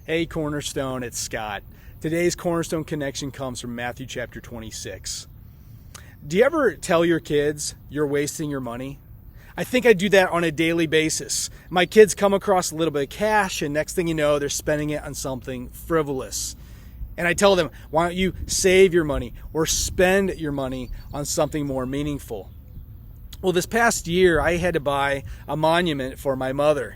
Hey Cornerstone, it's Scott. Today's Cornerstone connection comes from Matthew chapter 26. Do you ever tell your kids you're wasting your money? I think I do that on a daily basis. My kids come across a little bit of cash and next thing you know, they're spending it on something frivolous. And I tell them, why don't you save your money or spend your money on something more meaningful? Well, this past year, I had to buy a monument for my mother.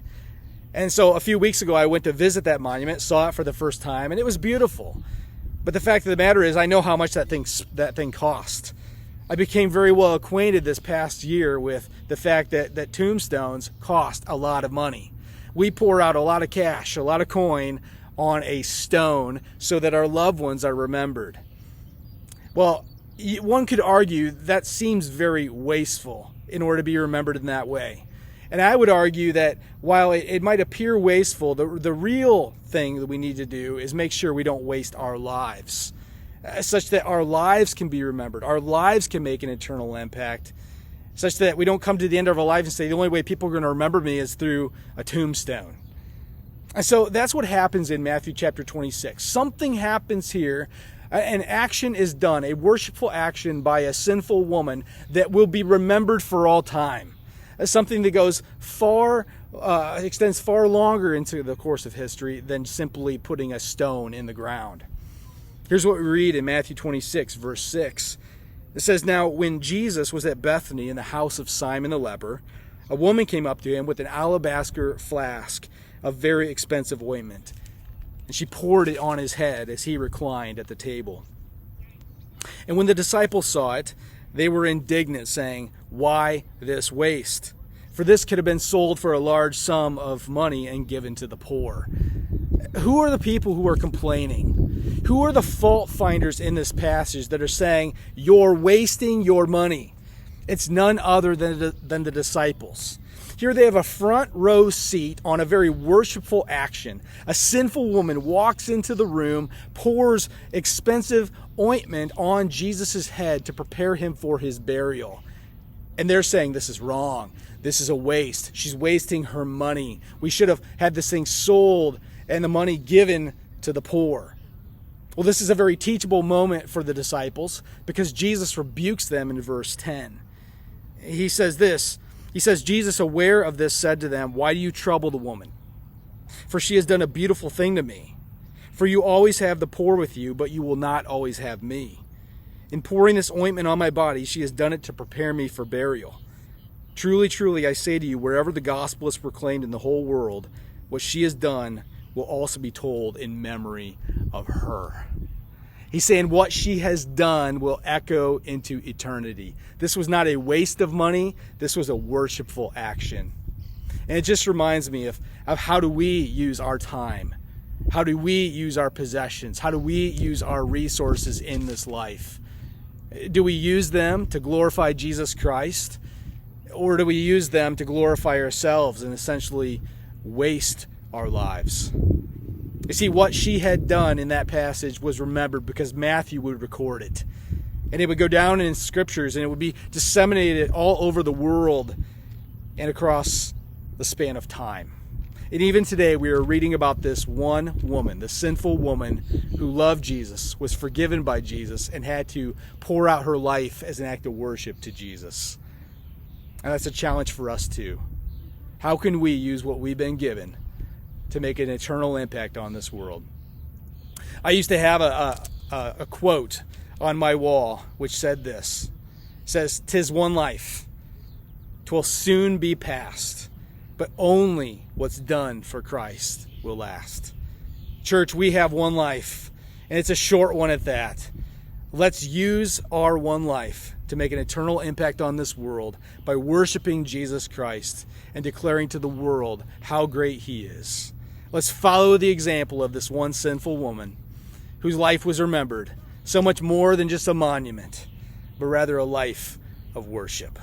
And so a few weeks ago, I went to visit that monument, saw it for the first time, and it was beautiful. But the fact of the matter is, I know how much that thing cost. I became very well acquainted this past year with the fact that tombstones cost a lot of money. We pour out a lot of cash, a lot of coin on a stone so that our loved ones are remembered. Well, one could argue that seems very wasteful in order to be remembered in that way. And I would argue that while it might appear wasteful, the real thing that we need to do is make sure we don't waste our lives, such that our lives can be remembered. Our lives can make an eternal impact, such that we don't come to the end of our life and say, the only way people are going to remember me is through a tombstone. And so that's what happens in Matthew chapter 26. Something happens here. An action is done, a worshipful action by a sinful woman that will be remembered for all time. Something that goes extends far longer into the course of history than simply putting a stone in the ground. Here's what we read in Matthew 26, verse 6. It says, "Now when Jesus was at Bethany in the house of Simon the leper, a woman came up to him with an alabaster flask of very expensive ointment, and she poured it on his head as he reclined at the table. And when the disciples saw it, they were indignant, saying, 'Why this waste? For this could have been sold for a large sum of money and given to the poor.'" Who are the people who are complaining? Who are the fault finders in this passage that are saying, you're wasting your money? It's none other than the disciples. Here they have a front row seat on a very worshipful action. A sinful woman walks into the room, pours expensive ointment on Jesus' head to prepare him for his burial. And they're saying this is wrong. This is a waste. She's wasting her money. We should have had this thing sold and the money given to the poor. Well, this is a very teachable moment for the disciples because Jesus rebukes them in verse 10. He says this. He says, "Jesus, aware of this, said to them, 'Why do you trouble the woman? For she has done a beautiful thing to me. For you always have the poor with you, but you will not always have me. In pouring this ointment on my body, she has done it to prepare me for burial. Truly, truly, I say to you, wherever the gospel is proclaimed in the whole world, what she has done will also be told in memory of her.'" He's saying what she has done will echo into eternity. This was not a waste of money. This was a worshipful action. And it just reminds me of how do we use our time? How do we use our possessions? How do we use our resources in this life? Do we use them to glorify Jesus Christ? Or do we use them to glorify ourselves and essentially waste our lives? You see, what she had done in that passage was remembered because Matthew would record it. And it would go down in scriptures and it would be disseminated all over the world and across the span of time. And even today we are reading about this one woman, the sinful woman who loved Jesus, was forgiven by Jesus, and had to pour out her life as an act of worship to Jesus. And that's a challenge for us too. How can we use what we've been given to make an eternal impact on this world? I used to have a quote on my wall which said this. It says, "'Tis one life, 'twill soon be past, but only what's done for Christ will last." Church, we have one life, and it's a short one at that. Let's use our one life to make an eternal impact on this world by worshiping Jesus Christ and declaring to the world how great he is. Let's follow the example of this one sinful woman whose life was remembered, so much more than just a monument, but rather a life of worship.